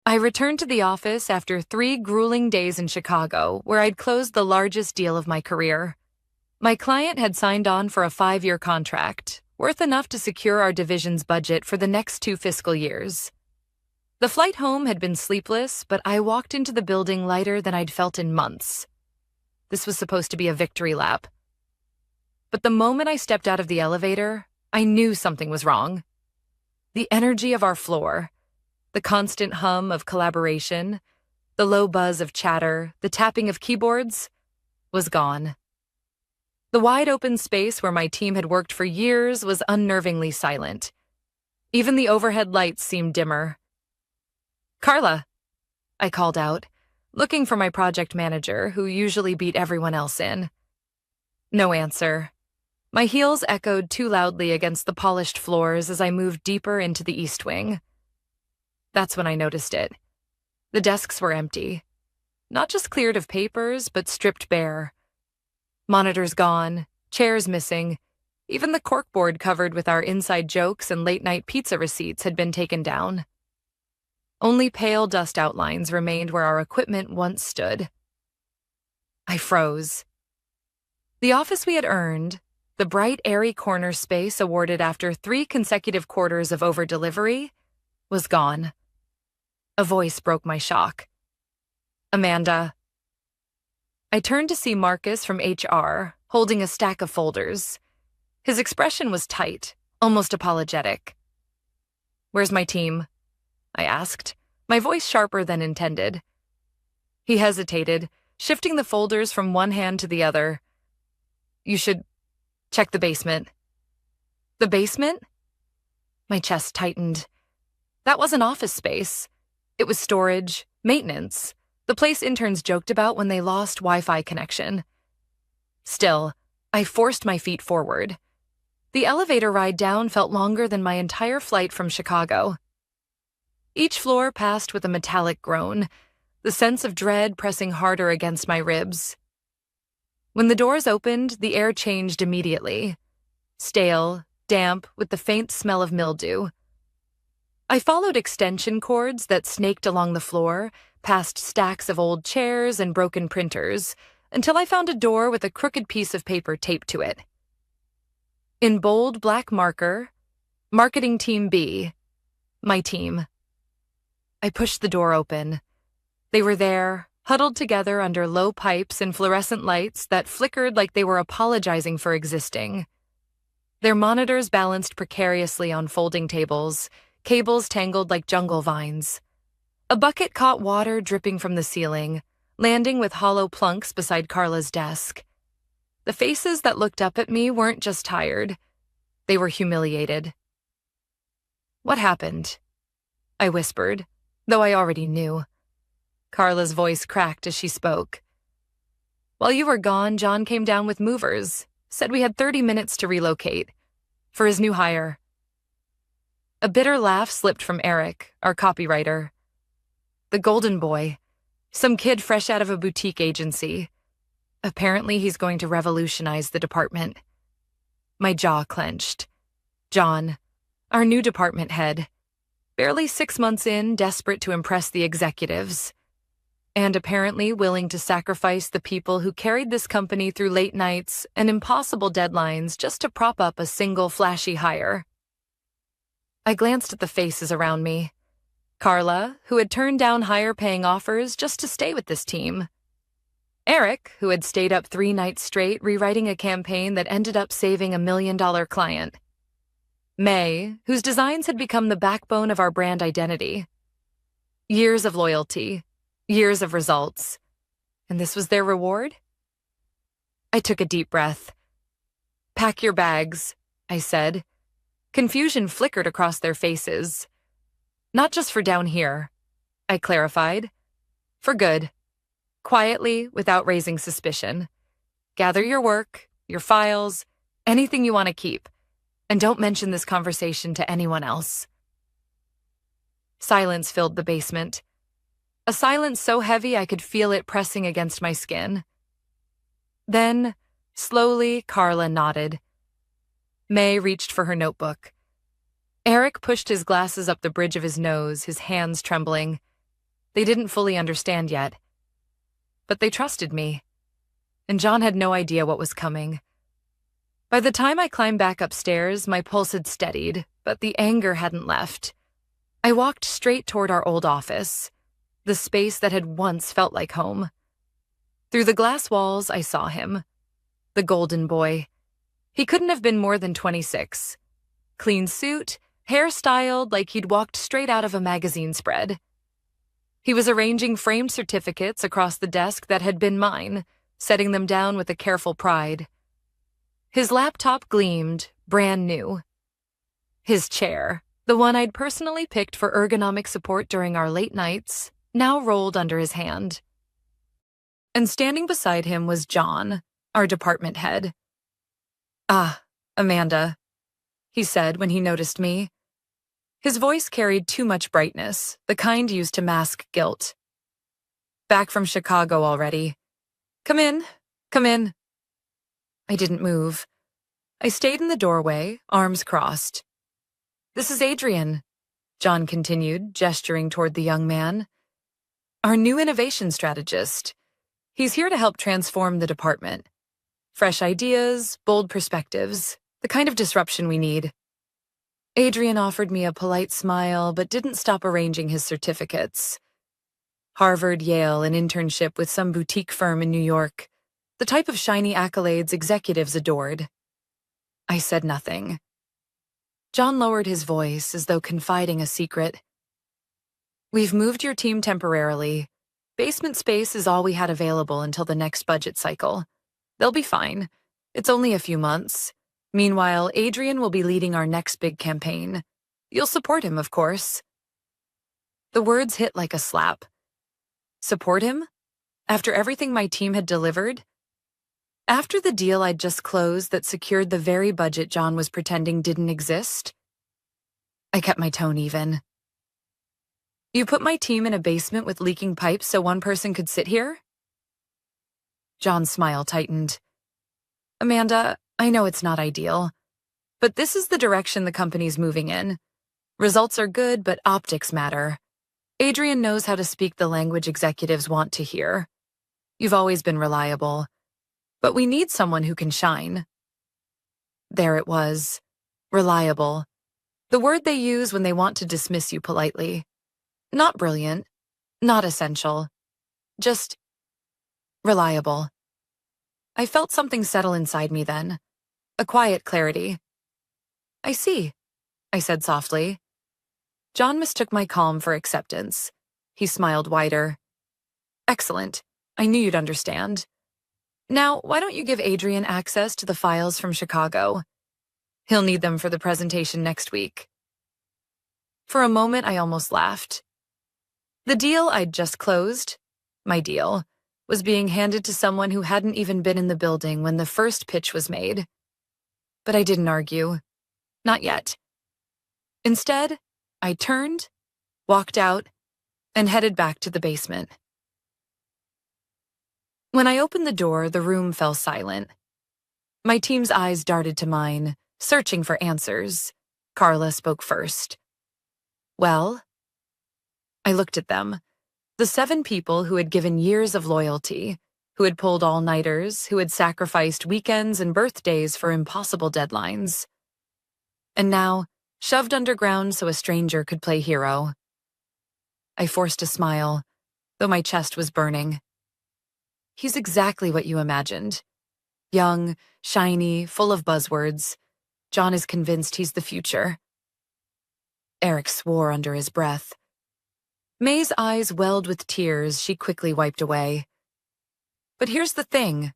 I returned to the office after 3 grueling days in Chicago, where I'd closed the largest deal of my career. My client had signed on for a 5-year contract, worth enough to secure our division's budget for the next 2 fiscal years. The flight home had been sleepless, but I walked into the building lighter than I'd felt in months. This was supposed to be a victory lap. But the moment I stepped out of the elevator, I knew something was wrong. The energy of our floor, the constant hum of collaboration, the low buzz of chatter, the tapping of keyboards, was gone. The wide-open space where my team had worked for years was unnervingly silent. Even the overhead lights seemed dimmer. "Carla," I called out, looking for my project manager, who usually beat everyone else in. No answer. My heels echoed too loudly against the polished floors as I moved deeper into the East Wing. That's when I noticed it. The desks were empty. Not just cleared of papers, but stripped bare. Monitors gone, chairs missing. Even the corkboard covered with our inside jokes and late-night pizza receipts had been taken down. Only pale dust outlines remained where our equipment once stood. I froze. The office we had earned, the bright, airy corner space awarded after 3 consecutive quarters of over-delivery, was gone. A voice broke my shock. "Amanda." I turned to see Marcus from HR, holding a stack of folders. His expression was tight, almost apologetic. "Where's my team?" I asked, my voice sharper than intended. He hesitated, shifting the folders from one hand to the other. "You should check the basement." "The basement?" My chest tightened. That wasn't office space. It was storage, maintenance, the place interns joked about when they lost Wi-Fi connection. Still, I forced my feet forward. The elevator ride down felt longer than my entire flight from Chicago. Each floor passed with a metallic groan, the sense of dread pressing harder against my ribs. When the doors opened, the air changed immediately. Stale, damp, with the faint smell of mildew. I followed extension cords that snaked along the floor, past stacks of old chairs and broken printers, until I found a door with a crooked piece of paper taped to it. In bold black marker, "Marketing Team B," my team. I pushed the door open. They were there, huddled together under low pipes and fluorescent lights that flickered like they were apologizing for existing. Their monitors balanced precariously on folding tables, cables tangled like jungle vines. A bucket caught water dripping from the ceiling, landing with hollow plunks beside Carla's desk. The faces that looked up at me weren't just tired. They were humiliated. "What happened?" I whispered, though I already knew. Carla's voice cracked as she spoke. "While you were gone, John came down with movers, said we had 30 minutes to relocate. For his new hire." A bitter laugh slipped from Eric, our copywriter. "The golden boy. Some kid fresh out of a boutique agency. Apparently he's going to revolutionize the department." My jaw clenched. John, our new department head. Barely 6 months in, desperate to impress the executives. And apparently willing to sacrifice the people who carried this company through late nights and impossible deadlines just to prop up a single flashy hire. I glanced at the faces around me. Carla, who had turned down higher-paying offers just to stay with this team. Eric, who had stayed up 3 nights straight rewriting a campaign that ended up saving a $1 million client. May, whose designs had become the backbone of our brand identity. Years of loyalty, years of results. And this was their reward? I took a deep breath. "Pack your bags," I said. Confusion flickered across their faces. "Not just for down here," I clarified. "For good. Quietly, without raising suspicion. Gather your work, your files, anything you want to keep. And don't mention this conversation to anyone else." Silence filled the basement. A silence so heavy I could feel it pressing against my skin. Then, slowly, Carla nodded. May reached for her notebook. Eric pushed his glasses up the bridge of his nose, his hands trembling. They didn't fully understand yet, but they trusted me, and John had no idea what was coming. By the time I climbed back upstairs, my pulse had steadied, but the anger hadn't left. I walked straight toward our old office, the space that had once felt like home. Through the glass walls, I saw him, the golden boy. He couldn't have been more than 26. Clean suit, hair styled like he'd walked straight out of a magazine spread. He was arranging framed certificates across the desk that had been mine, setting them down with a careful pride. His laptop gleamed, brand new. His chair, the one I'd personally picked for ergonomic support during our late nights, now rolled under his hand. And standing beside him was John, our department head. "Ah, Amanda," he said when he noticed me. His voice carried too much brightness, the kind used to mask guilt. "Back from Chicago already. Come in, come in." I didn't move. I stayed in the doorway, arms crossed. "This is Adrian," John continued, gesturing toward the young man. "Our new innovation strategist. He's here to help transform the department. Fresh ideas, bold perspectives, the kind of disruption we need." Adrian offered me a polite smile, but didn't stop arranging his certificates. Harvard, Yale, an internship with some boutique firm in New York, the type of shiny accolades executives adored. I said nothing. John lowered his voice as though confiding a secret. "We've moved your team temporarily. Basement space is all we had available until the next budget cycle. They'll be fine. It's only a few months. Meanwhile, Adrian will be leading our next big campaign. You'll support him, of course." The words hit like a slap. Support him? After everything my team had delivered? After the deal I'd just closed that secured the very budget John was pretending didn't exist? I kept my tone even. "You put my team in a basement with leaking pipes so one person could sit here?" John's smile tightened. "Amanda, I know it's not ideal, but this is the direction the company's moving in. Results are good, but optics matter. Adrian knows how to speak the language executives want to hear. You've always been reliable, but we need someone who can shine." There it was. Reliable. The word they use when they want to dismiss you politely. Not brilliant, not essential, just reliable. I felt something settle inside me then, a quiet clarity. "I see," I said softly. John mistook my calm for acceptance. He smiled wider. "Excellent. I knew you'd understand. Now, why don't you give Adrian access to the files from Chicago? He'll need them for the presentation next week." For a moment, I almost laughed. The deal I'd just closed, my deal, was being handed to someone who hadn't even been in the building when the first pitch was made. But I didn't argue. Not yet. Instead, I turned, walked out, and headed back to the basement. When I opened the door, the room fell silent. My team's eyes darted to mine, searching for answers. Carla spoke first. "Well?" I looked at them. The 7 people who had given years of loyalty, who had pulled all-nighters, who had sacrificed weekends and birthdays for impossible deadlines. And now, shoved underground so a stranger could play hero. I forced a smile, though my chest was burning. He's exactly what you imagined. Young, shiny, full of buzzwords. John is convinced he's the future. Eric swore under his breath. May's eyes welled with tears she quickly wiped away. "But here's the thing,"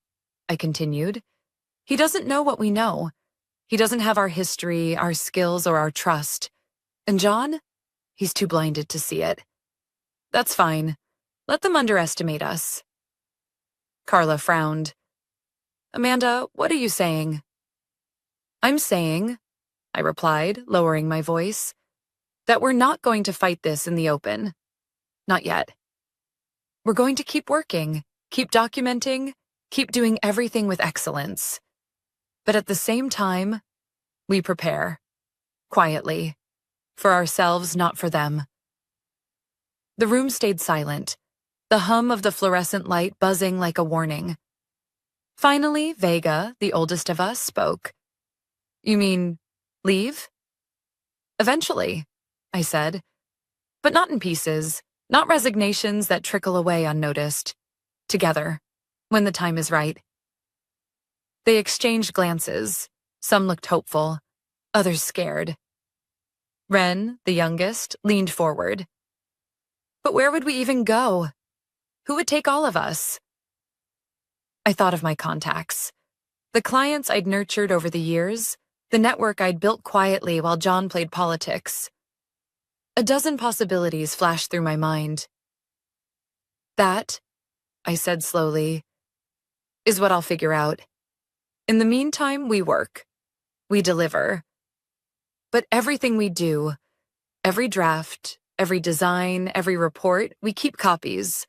I continued. "He doesn't know what we know. He doesn't have our history, our skills, or our trust. And John? He's too blinded to see it. That's fine. Let them underestimate us." Carla frowned. "Amanda, what are you saying?" "I'm saying," I replied, lowering my voice, "that we're not going to fight this in the open. Not yet. We're going to keep working, keep documenting, keep doing everything with excellence. But at the same time, we prepare, quietly, for ourselves, not for them." The room stayed silent, the hum of the fluorescent light buzzing like a warning. Finally, Vega, the oldest of us, spoke. "You mean, leave?" "Eventually," I said. "But not in pieces, not resignations that trickle away unnoticed. Together, when the time is right." They exchanged glances. Some looked hopeful, others scared. Ren, the youngest, leaned forward. "But where would we even go? Who would take all of us?" I thought of my contacts. The clients I'd nurtured over the years, the network I'd built quietly while John played politics. A dozen possibilities flashed through my mind. "That," I said slowly, "is what I'll figure out. In the meantime, we work. We deliver. But everything we do, every draft, every design, every report, we keep copies.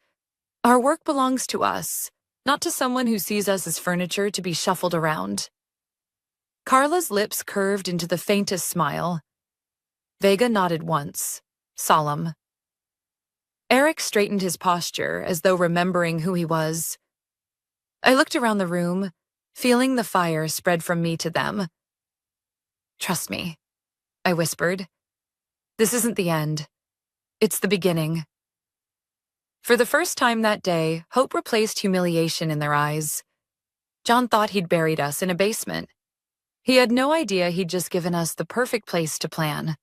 Our work belongs to us, not to someone who sees us as furniture to be shuffled around." Carla's lips curved into the faintest smile. Vega nodded once, solemn. Eric straightened his posture as though remembering who he was. I looked around the room, feeling the fire spread from me to them. "Trust me," I whispered. "This isn't the end. It's the beginning." For the first time that day, hope replaced humiliation in their eyes. John thought he'd buried us in a basement. He had no idea he'd just given us the perfect place to plan.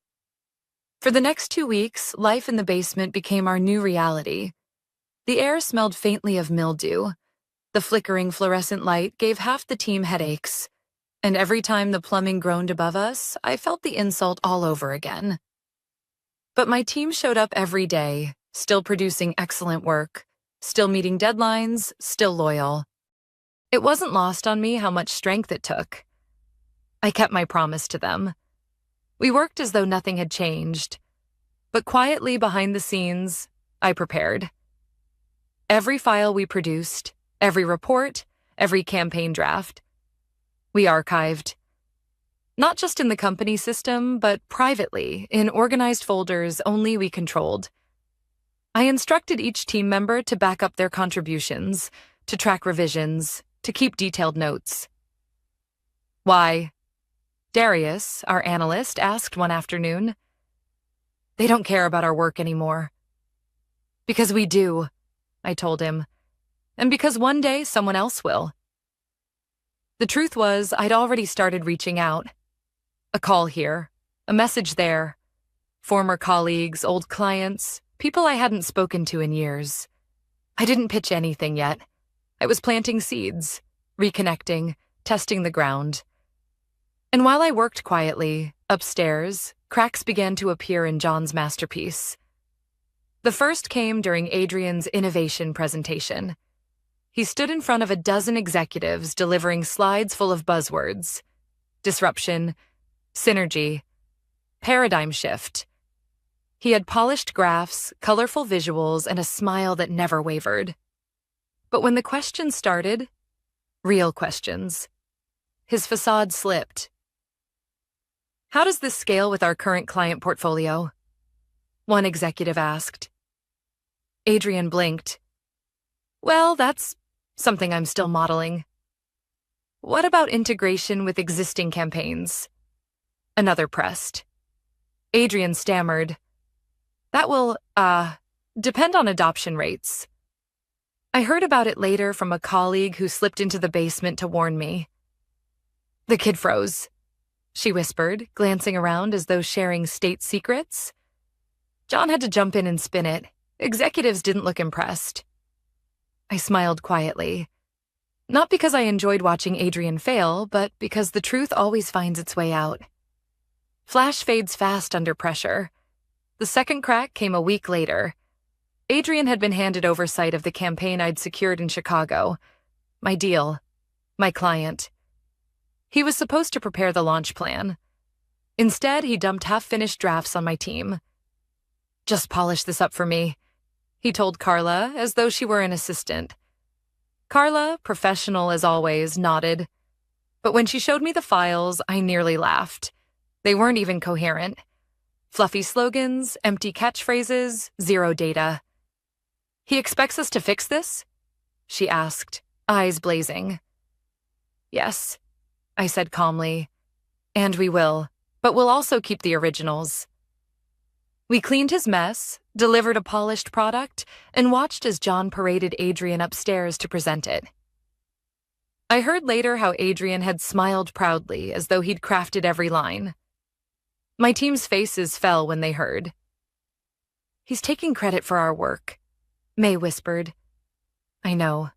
For the next 2 weeks, life in the basement became our new reality. The air smelled faintly of mildew. The flickering fluorescent light gave half the team headaches. And every time the plumbing groaned above us, I felt the insult all over again. But my team showed up every day, still producing excellent work, still meeting deadlines, still loyal. It wasn't lost on me how much strength it took. I kept my promise to them. We worked as though nothing had changed. But quietly behind the scenes, I prepared. Every file we produced, every report, every campaign draft, we archived. Not just in the company system, but privately, in organized folders only we controlled. I instructed each team member to back up their contributions, to track revisions, to keep detailed notes. "Why?" Darius, our analyst, asked one afternoon. "They don't care about our work anymore." "Because we do," I told him. "And because one day someone else will." The truth was, I'd already started reaching out. A call here, a message there. Former colleagues, old clients, people I hadn't spoken to in years. I didn't pitch anything yet. I was planting seeds, reconnecting, testing the ground. And while I worked quietly, upstairs, cracks began to appear in John's masterpiece. The first came during Adrian's innovation presentation. He stood in front of a dozen executives delivering slides full of buzzwords: disruption, synergy, paradigm shift. He had polished graphs, colorful visuals, and a smile that never wavered. But when the questions started, real questions, his facade slipped. "How does this scale with our current client portfolio?" one executive asked. Adrian blinked. "Well, that's something I'm still modeling." "What about integration with existing campaigns?" Another pressed. Adrian stammered. "That will, depend on adoption rates." I heard about it later from a colleague who slipped into the basement to warn me. The kid froze. She whispered, glancing around as though sharing state secrets. John had to jump in and spin it. Executives didn't look impressed. I smiled quietly. Not because I enjoyed watching Adrian fail, but because the truth always finds its way out. Flash fades fast under pressure. The second crack came a week later. Adrian had been handed oversight of the campaign I'd secured in Chicago. My deal. My client. He was supposed to prepare the launch plan. Instead, he dumped half-finished drafts on my team. "Just polish this up for me," he told Carla, as though she were an assistant. Carla, professional as always, nodded. But when she showed me the files, I nearly laughed. They weren't even coherent. Fluffy slogans, empty catchphrases, zero data. "He expects us to fix this?" she asked, eyes blazing. "Yes," I said calmly. "And we will, but we'll also keep the originals." We cleaned his mess, delivered a polished product, and watched as John paraded Adrian upstairs to present it. I heard later how Adrian had smiled proudly as though he'd crafted every line. My team's faces fell when they heard. "He's taking credit for our work," May whispered. "I know,"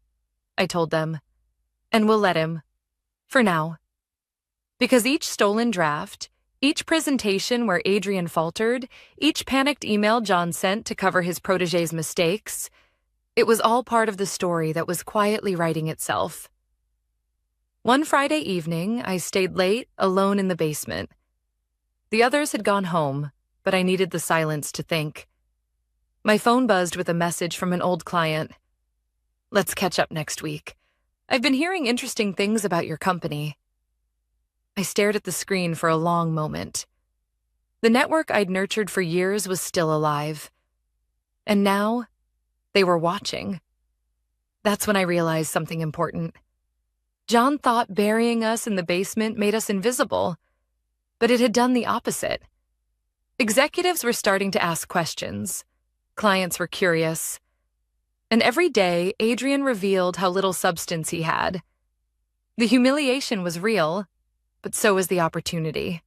I told them. "And we'll let him. For now." Because each stolen draft, each presentation where Adrian faltered, each panicked email John sent to cover his protégé's mistakes, it was all part of the story that was quietly writing itself. One Friday evening, I stayed late, alone in the basement. The others had gone home, but I needed the silence to think. My phone buzzed with a message from an old client. "Let's catch up next week. I've been hearing interesting things about your company." I stared at the screen for a long moment. The network I'd nurtured for years was still alive. And now, they were watching. That's when I realized something important. John thought burying us in the basement made us invisible, but it had done the opposite. Executives were starting to ask questions. Clients were curious. And every day, Adrian revealed how little substance he had. The humiliation was real, but so was the opportunity.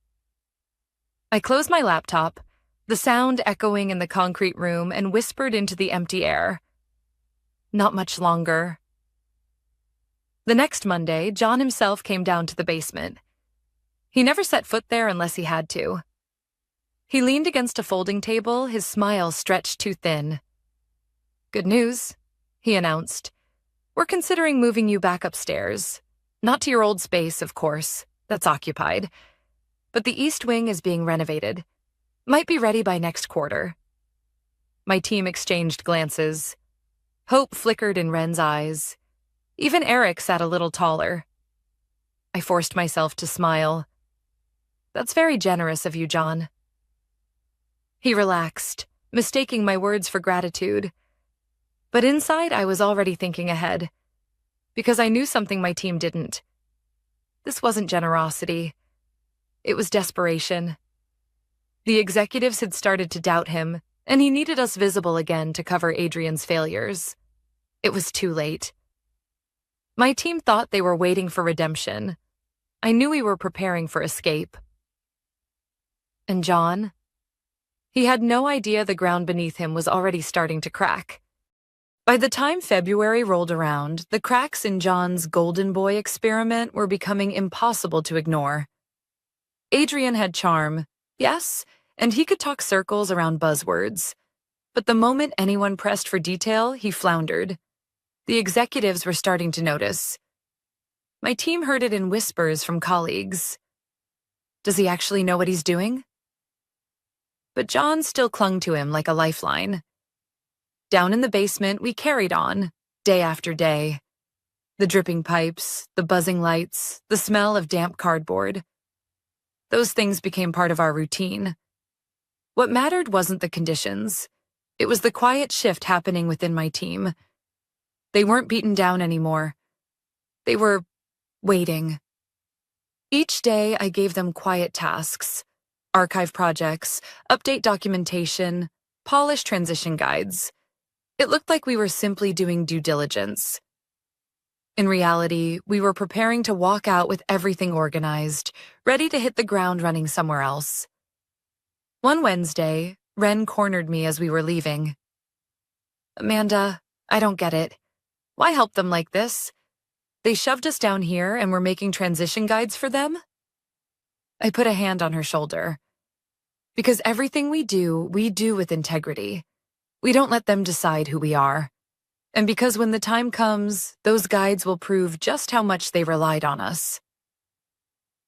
I closed my laptop, the sound echoing in the concrete room, and whispered into the empty air. Not much longer. The next Monday, John himself came down to the basement. He never set foot there unless he had to. He leaned against a folding table, his smile stretched too thin. "Good news," he announced. "We're considering moving you back upstairs. Not to your old space, of course. That's occupied. But the East Wing is being renovated. Might be ready by next quarter." My team exchanged glances. Hope flickered in Ren's eyes. Even Eric sat a little taller. I forced myself to smile. "That's very generous of you, John." He relaxed, mistaking my words for gratitude. But inside, I was already thinking ahead. Because I knew something my team didn't. This wasn't generosity. It was desperation. The executives had started to doubt him, and he needed us visible again to cover Adrian's failures. It was too late. My team thought they were waiting for redemption. I knew we were preparing for escape. And John? He had no idea the ground beneath him was already starting to crack. By the time February rolled around, the cracks in John's Golden Boy experiment were becoming impossible to ignore. Adrian had charm, yes, and he could talk circles around buzzwords. But the moment anyone pressed for detail, he floundered. The executives were starting to notice. My team heard it in whispers from colleagues. Does he actually know what he's doing? But John still clung to him like a lifeline. Down in the basement, we carried on, day after day. The dripping pipes, the buzzing lights, the smell of damp cardboard. Those things became part of our routine. What mattered wasn't the conditions. It was the quiet shift happening within my team. They weren't beaten down anymore. They were waiting. Each day, I gave them quiet tasks, archive projects, update documentation, polish transition guides. It looked like we were simply doing due diligence. In reality, we were preparing to walk out with everything organized, ready to hit the ground running somewhere else. One Wednesday, Ren cornered me as we were leaving. "Amanda, I don't get it. Why help them like this? They shoved us down here and we're making transition guides for them?" I put a hand on her shoulder. Because everything we do with integrity. We don't let them decide who we are. And because when the time comes, those guides will prove just how much they relied on us.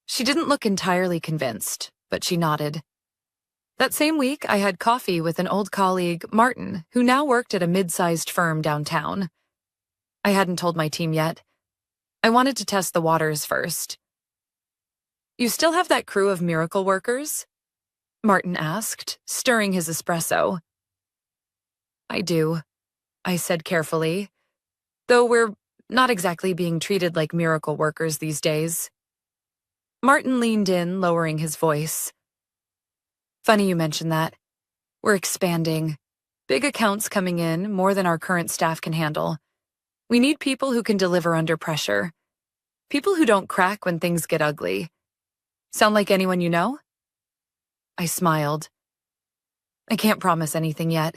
She didn't look entirely convinced, but she nodded. That same week, I had coffee with an old colleague, Martin, who now worked at a mid-sized firm downtown. I hadn't told my team yet. I wanted to test the waters first. "You still have that crew of miracle workers?" Martin asked, stirring his espresso. I do, I said carefully, though we're not exactly being treated like miracle workers these days. Martin leaned in, lowering his voice. Funny you mention that. We're expanding. Big accounts coming in, more than our current staff can handle. We need people who can deliver under pressure. People who don't crack when things get ugly. Sound like anyone you know? I smiled. I can't promise anything yet,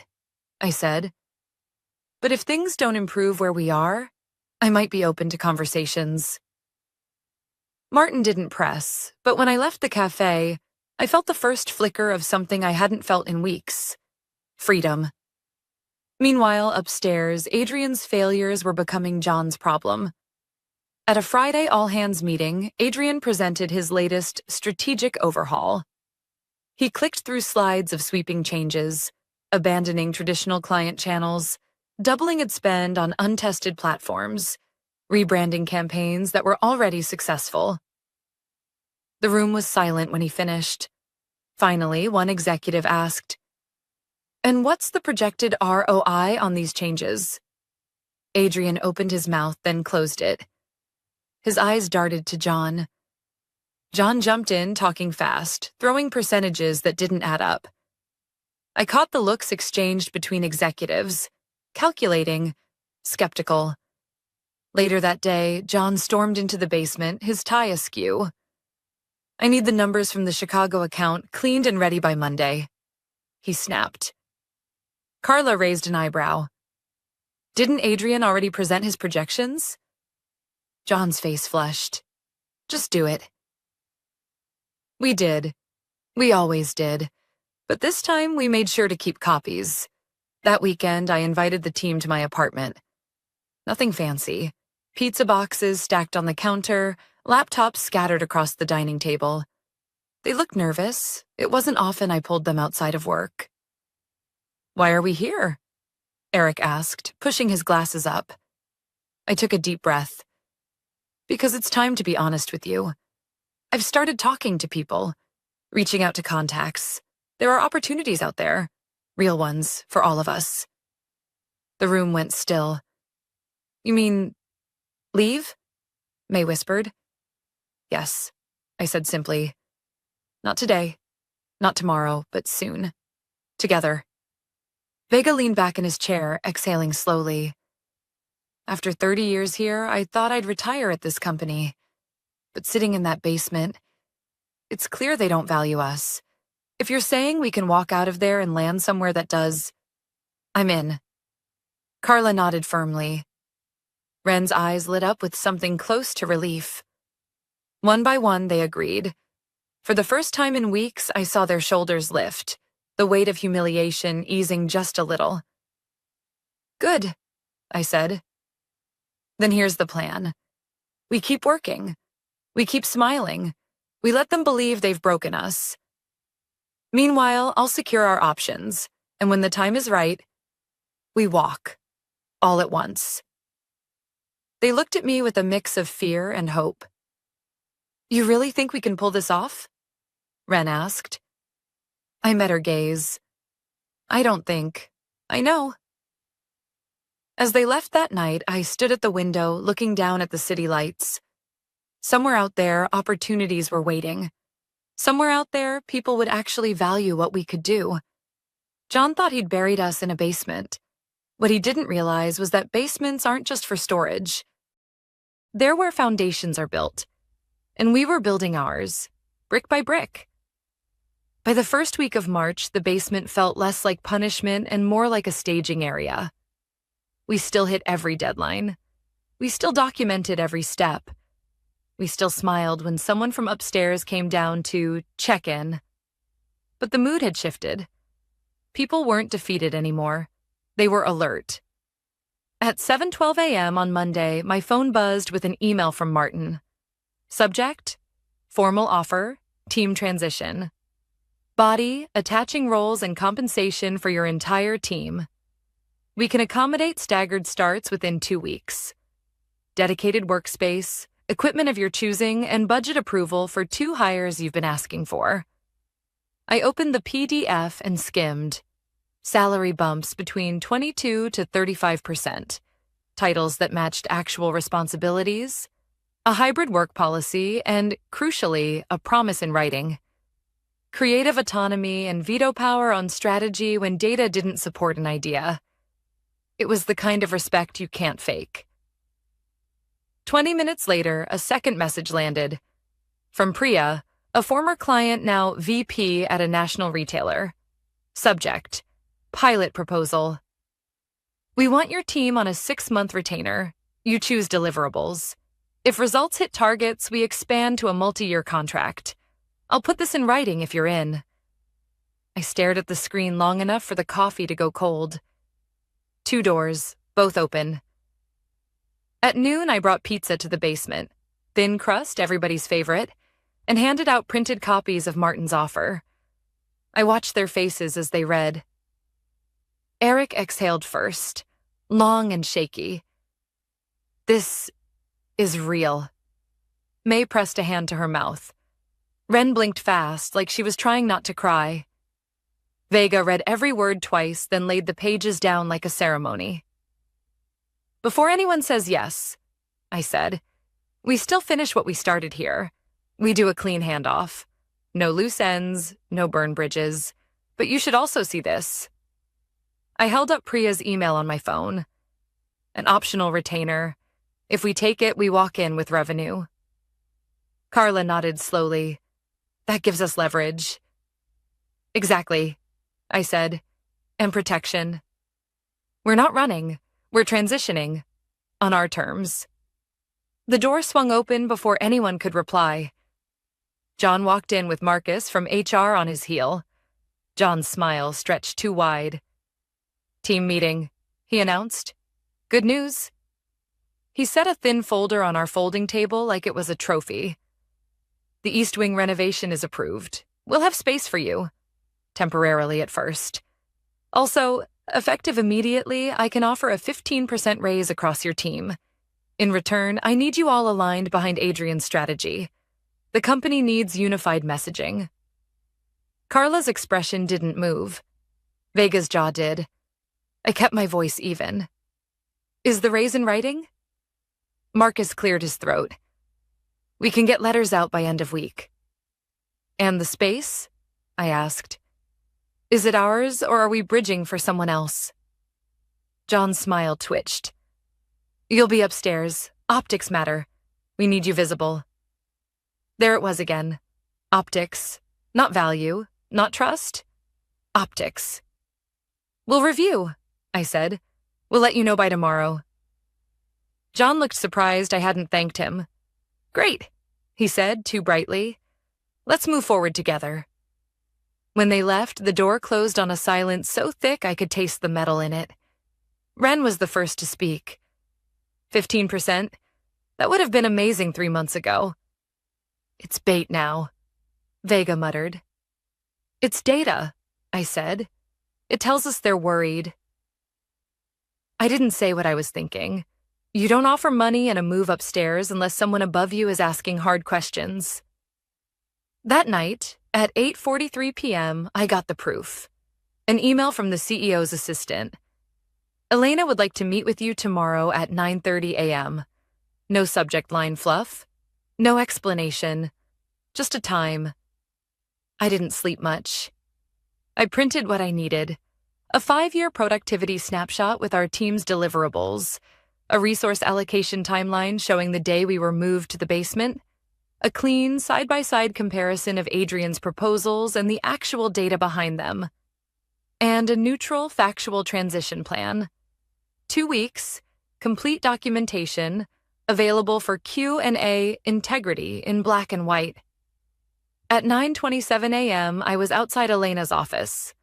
I said. But if things don't improve where we are, I might be open to conversations. Martin didn't press, but when I left the cafe, I felt the first flicker of something I hadn't felt in weeks. Freedom. Meanwhile, upstairs, Adrian's failures were becoming John's problem. At a Friday all-hands meeting, Adrian presented his latest strategic overhaul. He clicked through slides of sweeping changes, abandoning traditional client channels, doubling its spend on untested platforms, rebranding campaigns that were already successful. The room was silent when he finished. Finally, one executive asked, "And what's the projected ROI on these changes?" Adrian opened his mouth, then closed it. His eyes darted to John. John jumped in, talking fast, throwing percentages that didn't add up. I caught the looks exchanged between executives, calculating, skeptical. Later that day, John stormed into the basement, his tie askew. "I need the numbers from the Chicago account cleaned and ready by Monday," he snapped. Carla raised an eyebrow. "Didn't Adrian already present his projections?" John's face flushed. "Just do it." We did. We always did. But this time we made sure to keep copies. That weekend, I invited the team to my apartment. Nothing fancy. Pizza boxes stacked on the counter, laptops scattered across the dining table. They looked nervous. It wasn't often I pulled them outside of work. "Why are we here?" Eric asked, pushing his glasses up. I took a deep breath. "Because it's time to be honest with you. I've started talking to people, reaching out to contacts. There are opportunities out there, real ones, for all of us." The room went still. "You mean leave?" May whispered. "Yes," I said simply. "Not today, not tomorrow, but soon. Together." Vega leaned back in his chair, exhaling slowly. After 30 years here, I thought I'd retire at this company. But sitting in that basement, it's clear they don't value us. If you're saying we can walk out of there and land somewhere that does, I'm in." Carla nodded firmly. Ren's eyes lit up with something close to relief. One by one, they agreed. For the first time in weeks, I saw their shoulders lift, the weight of humiliation easing just a little. "Good," I said. "Then here's the plan. We keep working. We keep smiling. We let them believe they've broken us. Meanwhile, I'll secure our options, and when the time is right, we walk, all at once." They looked at me with a mix of fear and hope. "You really think we can pull this off?" Ren asked. I met her gaze. "I don't think. I know." As they left that night, I stood at the window, looking down at the city lights. Somewhere out there, opportunities were waiting. Somewhere out there, people would actually value what we could do. John thought he'd buried us in a basement. What he didn't realize was that basements aren't just for storage. They're where foundations are built. And we were building ours, brick by brick. By the first week of March, the basement felt less like punishment and more like a staging area. We still hit every deadline. We still documented every step. We still smiled when someone from upstairs came down to check in. But the mood had shifted. People weren't defeated anymore. They were alert. At 7:12 a.m. on Monday, my phone buzzed with an email from Martin. Subject: formal offer, team transition. Body: attaching roles and compensation for your entire team. We can accommodate staggered starts within 2 weeks. Dedicated workspace, equipment of your choosing, and budget approval for 2 hires you've been asking for. I opened the PDF and skimmed. Salary bumps between 22 to 35%, titles that matched actual responsibilities, a hybrid work policy, and, crucially, a promise in writing. Creative autonomy and veto power on strategy when data didn't support an idea. It was the kind of respect you can't fake. 20 minutes later, a second message landed. From Priya, a former client now VP at a national retailer. Subject: Pilot proposal. We want your team on a 6-month retainer. You choose deliverables. If results hit targets, we expand to a multi-year contract. I'll put this in writing if you're in. I stared at the screen long enough for the coffee to go cold. 2 doors, both open. At noon, I brought pizza to the basement, thin crust, everybody's favorite, and handed out printed copies of Martin's offer. I watched their faces as they read. Eric exhaled first, long and shaky. This is real. May pressed a hand to her mouth. Ren blinked fast, like she was trying not to cry. Vega read every word twice, then laid the pages down like a ceremony. Before anyone says yes, I said, we still finish what we started here. We do a clean handoff. No loose ends, no burn bridges. But you should also see this. I held up Priya's email on my phone. An optional retainer. If we take it, we walk in with revenue. Carla nodded slowly. That gives us leverage. Exactly, I said. And protection. We're not running. We're transitioning. On our terms. The door swung open before anyone could reply. John walked in with Marcus from HR on his heel. John's smile stretched too wide. Team meeting, he announced. Good news. He set a thin folder on our folding table like it was a trophy. The East Wing renovation is approved. We'll have space for you. Temporarily at first. Also, effective immediately, I can offer a 15% raise across your team. In return, I need you all aligned behind Adrian's strategy. The company needs unified messaging. Carla's expression didn't move. Vega's jaw did. I kept my voice even. Is the raise in writing? Marcus cleared his throat. We can get letters out by end of week. And the space? I asked. Is it ours, or are we bridging for someone else? John's smile twitched. You'll be upstairs. Optics matter. We need you visible. There it was again. Optics. Not value. Not trust. Optics. We'll review, I said. We'll let you know by tomorrow. John looked surprised I hadn't thanked him. Great, he said too brightly. Let's move forward together. When they left, the door closed on a silence so thick I could taste the metal in it. Ren was the first to speak. 15%? That would have been amazing 3 months ago. It's bait now, Vega muttered. It's data, I said. It tells us they're worried. I didn't say what I was thinking. You don't offer money and a move upstairs unless someone above you is asking hard questions. That night, at 8:43 p.m., I got the proof. An email from the CEO's assistant. Elena would like to meet with you tomorrow at 9:30 a.m. No subject line fluff. No explanation. Just a time. I didn't sleep much. I printed what I needed. A 5-year productivity snapshot with our team's deliverables. A resource allocation timeline showing the day we were moved to the basement. A clean, side-by-side comparison of Adrian's proposals and the actual data behind them. And a neutral, factual transition plan. 2 weeks, complete documentation, available for Q&A integrity in black and white. At 9:27 a.m., I was outside Elena's office.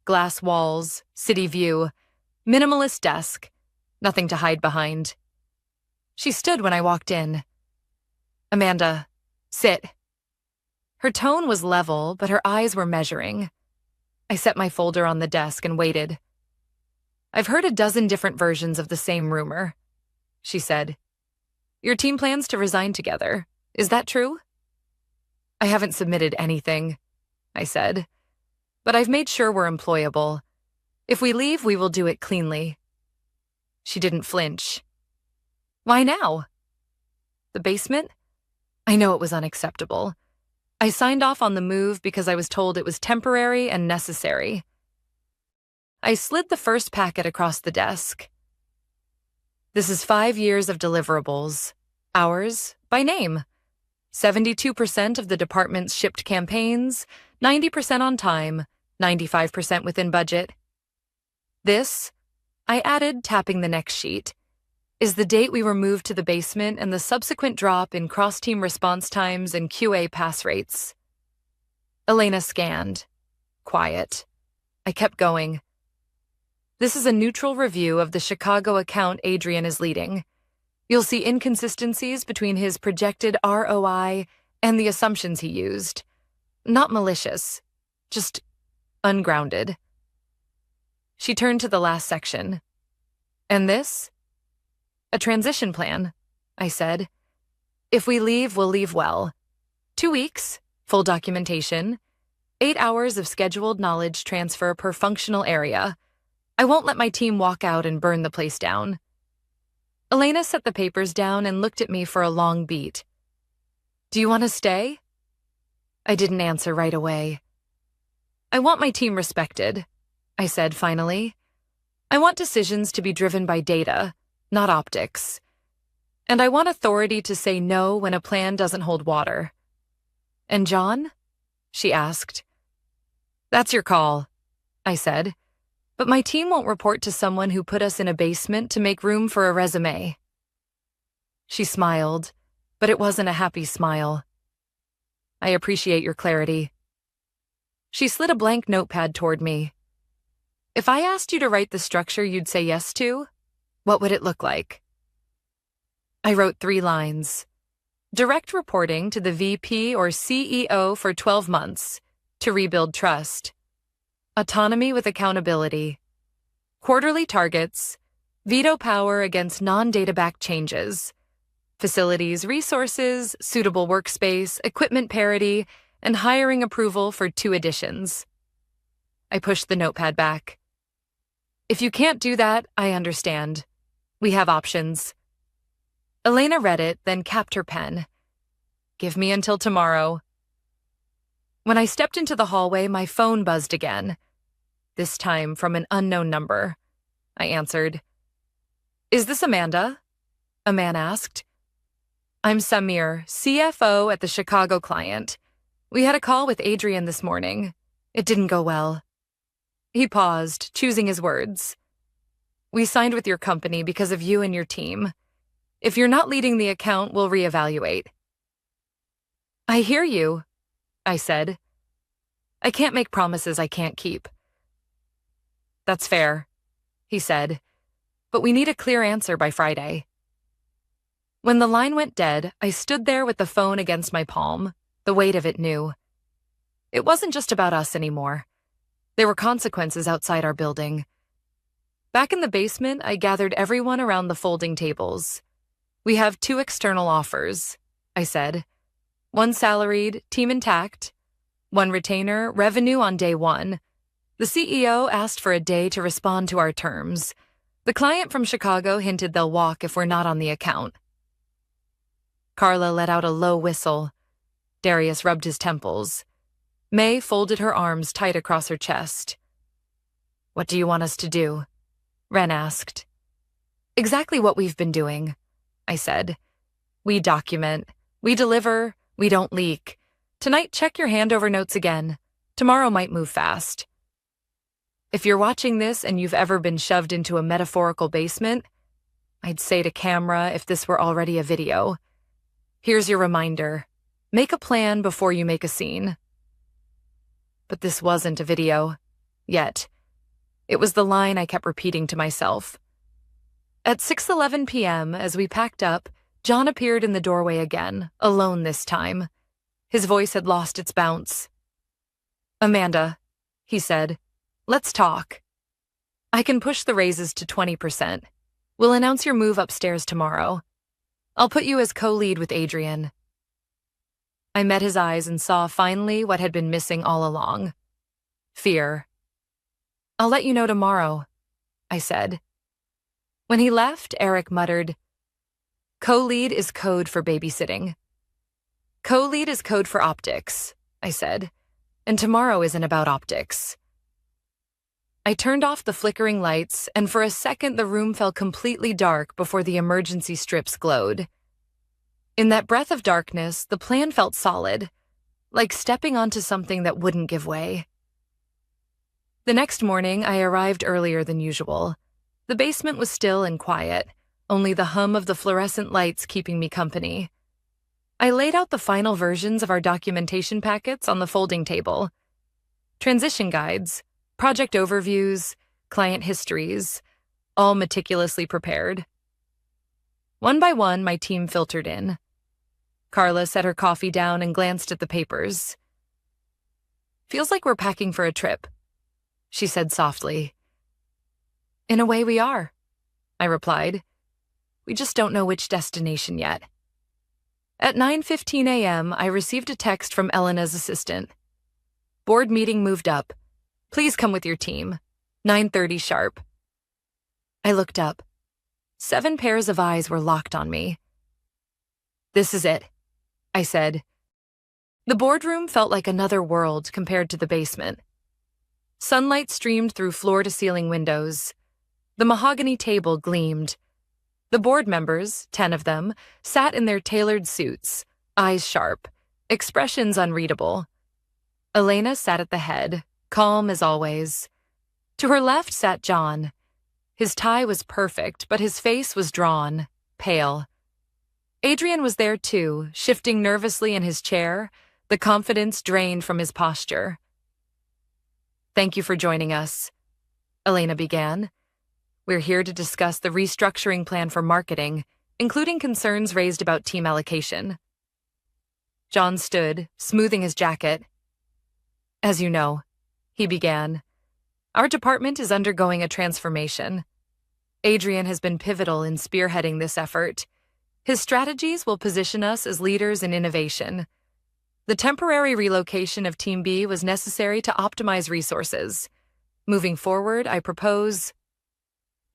Glass walls, city view, minimalist desk, nothing to hide behind. She stood when I walked in. Amanda, sit. Her tone was level, but her eyes were measuring. I set my folder on the desk and waited. I've heard a dozen different versions of the same rumor, she said. Your team plans to resign together. Is that true? I haven't submitted anything, I said. but I've made sure we're employable. If we leave, we will do it cleanly." She didn't flinch. "Why now?" "The basement? I know it was unacceptable. I signed off on the move because I was told it was temporary and necessary." I slid the first packet across the desk. "This is 5 years of deliverables. Ours, by name. 72% of the department's shipped campaigns, 90% on time, 95% within budget. This," I added, tapping the next sheet, "is the date we were moved to the basement and the subsequent drop in cross-team response times and QA pass rates." Elena scanned. Quiet. I kept going. "This is a neutral review of the Chicago account Adrian is leading. You'll see inconsistencies between his projected ROI and the assumptions he used. Not malicious, just ungrounded." She turned to the last section. "And this?" "A transition plan," I said. "If we leave, we'll leave well. 2 weeks, full documentation, 8 hours of scheduled knowledge transfer per functional area. I won't let my team walk out and burn the place down." Elena set the papers down and looked at me for a long beat. "Do you want to stay?" I didn't answer right away. "I want my team respected," I said finally. "I want decisions to be driven by data, not optics. And I want authority to say no when a plan doesn't hold water." "And John?" she asked. "That's your call," I said. "But my team won't report to someone who put us in a basement to make room for a resume." She smiled, but it wasn't a happy smile. "I appreciate your clarity." She slid a blank notepad toward me. "If I asked you to write the structure you'd say yes to, what would it look like?" I wrote 3 lines. "Direct reporting to the VP or CEO for 12 months to rebuild trust. Autonomy with accountability. Quarterly targets. Veto power against non-data-backed changes. Facilities resources, suitable workspace, equipment parity, and hiring approval for 2 additions." I pushed the notepad back. "If you can't do that, I understand. We have options." Elena read it, then capped her pen. "Give me until tomorrow." When I stepped into the hallway, my phone buzzed again. This time from an unknown number. I answered. "Is this Amanda?" a man asked. "I'm Samir, CFO at the Chicago client. We had a call with Adrian this morning. It didn't go well." He paused, choosing his words. "We signed with your company because of you and your team. If you're not leading the account, we'll reevaluate." "I hear you," I said. "I can't make promises I can't keep." "That's fair," he said, "but we need a clear answer by Friday." When the line went dead, I stood there with the phone against my palm, the weight of it new. It wasn't just about us anymore. There were consequences outside our building. Back in the basement, I gathered everyone around the folding tables. "We have 2 external offers," I said. "One salaried, team intact. One retainer, revenue on day 1. The CEO asked for a day to respond to our terms. The client from Chicago hinted they'll walk if we're not on the account." Carla let out a low whistle. Darius rubbed his temples. May folded her arms tight across her chest. "What do you want us to do?" Ren asked. "Exactly what we've been doing," I said. "We document. We deliver. We don't leak. Tonight, check your handover notes again. Tomorrow might move fast." If you're watching this and you've ever been shoved into a metaphorical basement, I'd say to camera if this were already a video, here's your reminder. Make a plan before you make a scene. But this wasn't a video. Yet. It was the line I kept repeating to myself. At 6:11 p.m., as we packed up, John appeared in the doorway again, alone this time. His voice had lost its bounce. "Amanda," he said, "let's talk. I can push the raises to 20%. We'll announce your move upstairs tomorrow. I'll put you as co-lead with Adrian." I met his eyes and saw finally what had been missing all along. Fear. I'll let you know tomorrow, I said. When he left, Eric muttered, Co-lead is code for babysitting. Co-lead is code for optics, I said, and tomorrow isn't about optics. I turned off the flickering lights, and for a second the room fell completely dark before the emergency strips glowed. In that breath of darkness, the plan felt solid, like stepping onto something that wouldn't give way. The next morning, I arrived earlier than usual. The basement was still and quiet, only the hum of the fluorescent lights keeping me company. I laid out the final versions of our documentation packets on the folding table. Transition guides, project overviews, client histories, all meticulously prepared. One by one, my team filtered in. Carla set her coffee down and glanced at the papers. Feels like we're packing for a trip, she said softly. In a way we are, I replied. We just don't know which destination yet. At 9:15 a.m., I received a text from Elena's assistant. Board meeting moved up. Please come with your team. 9:30 sharp. I looked up. 7 pairs of eyes were locked on me. This is it, I said. The boardroom felt like another world compared to the basement. Sunlight streamed through floor-to-ceiling windows. The mahogany table gleamed. The board members, 10 of them, sat in their tailored suits, eyes sharp, expressions unreadable. Elena sat at the head, calm as always. To her left sat John. His tie was perfect, but his face was drawn, pale. Adrian was there too, shifting nervously in his chair, the confidence drained from his posture. Thank you for joining us, Elena began. We're here to discuss the restructuring plan for marketing, including concerns raised about team allocation. John stood, smoothing his jacket. As you know, he began, our department is undergoing a transformation. Adrian has been pivotal in spearheading this effort. His strategies will position us as leaders in innovation. The temporary relocation of Team B was necessary to optimize resources. Moving forward, I propose...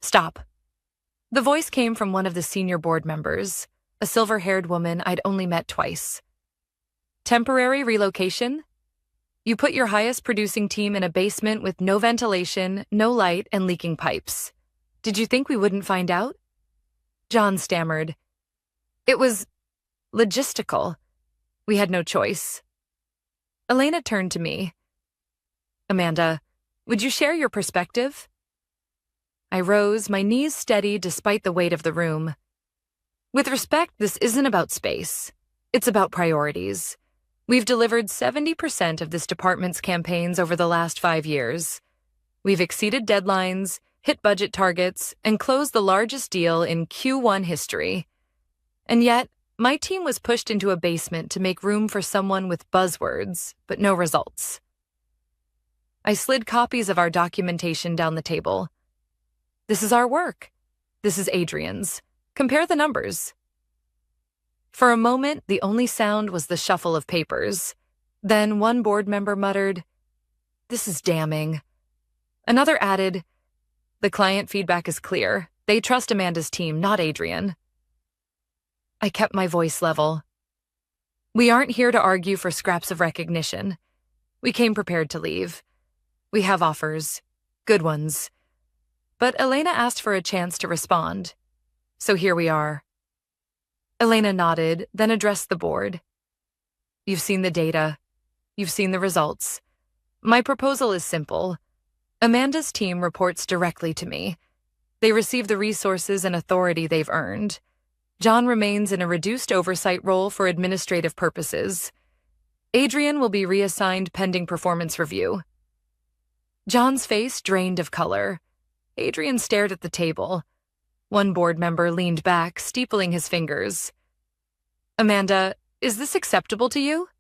Stop. The voice came from one of the senior board members, a silver-haired woman I'd only met twice. Temporary relocation? You put your highest producing team in a basement with no ventilation, no light, and leaking pipes. Did you think we wouldn't find out? John stammered. It was logistical. We had no choice. Elena turned to me. Amanda, would you share your perspective? I rose, my knees steady despite the weight of the room. With respect, this isn't about space. It's about priorities. We've delivered 70% of this department's campaigns over the last 5 years. We've exceeded deadlines, hit budget targets, and closed the largest deal in Q1 history. And yet, my team was pushed into a basement to make room for someone with buzzwords, but no results. I slid copies of our documentation down the table. This is our work. This is Adrian's. Compare the numbers. For a moment, the only sound was the shuffle of papers. Then one board member muttered, "This is damning." Another added, "The client feedback is clear. They trust Amanda's team, not Adrian." I kept my voice level. We aren't here to argue for scraps of recognition. We came prepared to leave. We have offers. Good ones. But Elena asked for a chance to respond. So here we are. Elena nodded, then addressed the board. You've seen the data. You've seen the results. My proposal is simple. Amanda's team reports directly to me. They receive the resources and authority they've earned. John remains in a reduced oversight role for administrative purposes. Adrian will be reassigned pending performance review. John's face drained of color. Adrian stared at the table. One board member leaned back, steepling his fingers. Amanda, is this acceptable to you?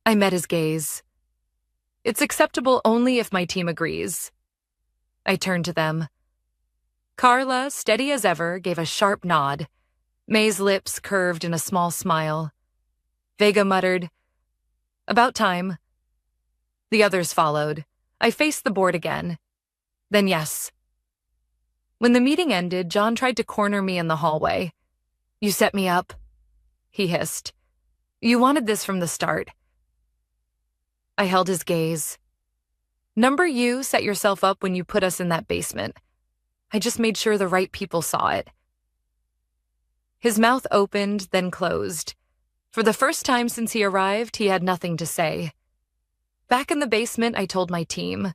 I met his gaze. It's acceptable only if my team agrees. I turned to them. Carla, steady as ever, gave a sharp nod. May's lips curved in a small smile. Vega muttered, "About time." The others followed. I faced the board again. Then yes. When the meeting ended, John tried to corner me in the hallway. "You set me up," he hissed. "You wanted this from the start." I held his gaze. "Number you set yourself up when you put us in that basement. I just made sure the right people saw it." His mouth opened, then closed. For the first time since he arrived, he had nothing to say. Back in the basement, I told my team.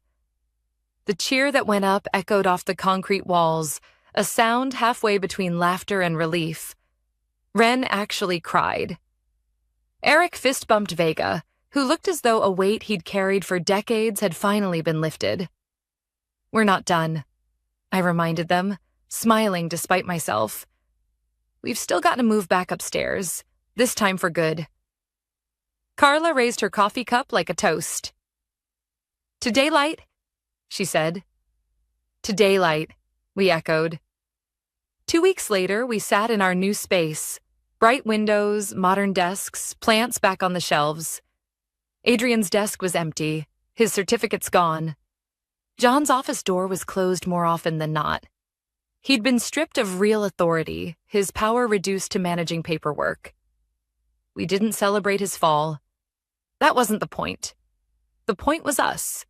The cheer that went up echoed off the concrete walls, a sound halfway between laughter and relief. Ren actually cried. Eric fist-bumped Vega, who looked as though a weight he'd carried for decades had finally been lifted. "We're not done," I reminded them, smiling despite myself. "We've still got to move back upstairs, this time for good." Carla raised her coffee cup like a toast. "To daylight," she said. "To daylight," we echoed. 2 weeks later, we sat in our new space. Bright windows, modern desks, plants back on the shelves. Adrian's desk was empty, his certificates gone. John's office door was closed more often than not. He'd been stripped of real authority, his power reduced to managing paperwork. We didn't celebrate his fall. That wasn't the point. The point was us.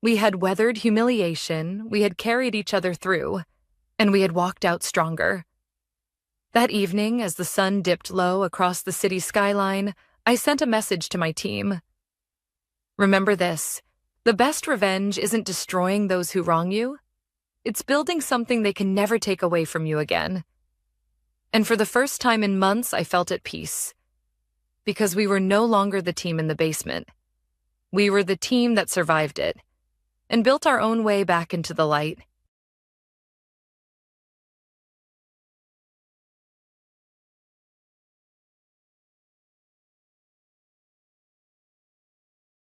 We had weathered humiliation, we had carried each other through, and we had walked out stronger. That evening, as the sun dipped low across the city skyline, I sent a message to my team. "Remember this, the best revenge isn't destroying those who wrong you. It's building something they can never take away from you again." And for the first time in months, I felt at peace. Because we were no longer the team in the basement. We were the team that survived it, and built our own way back into the light.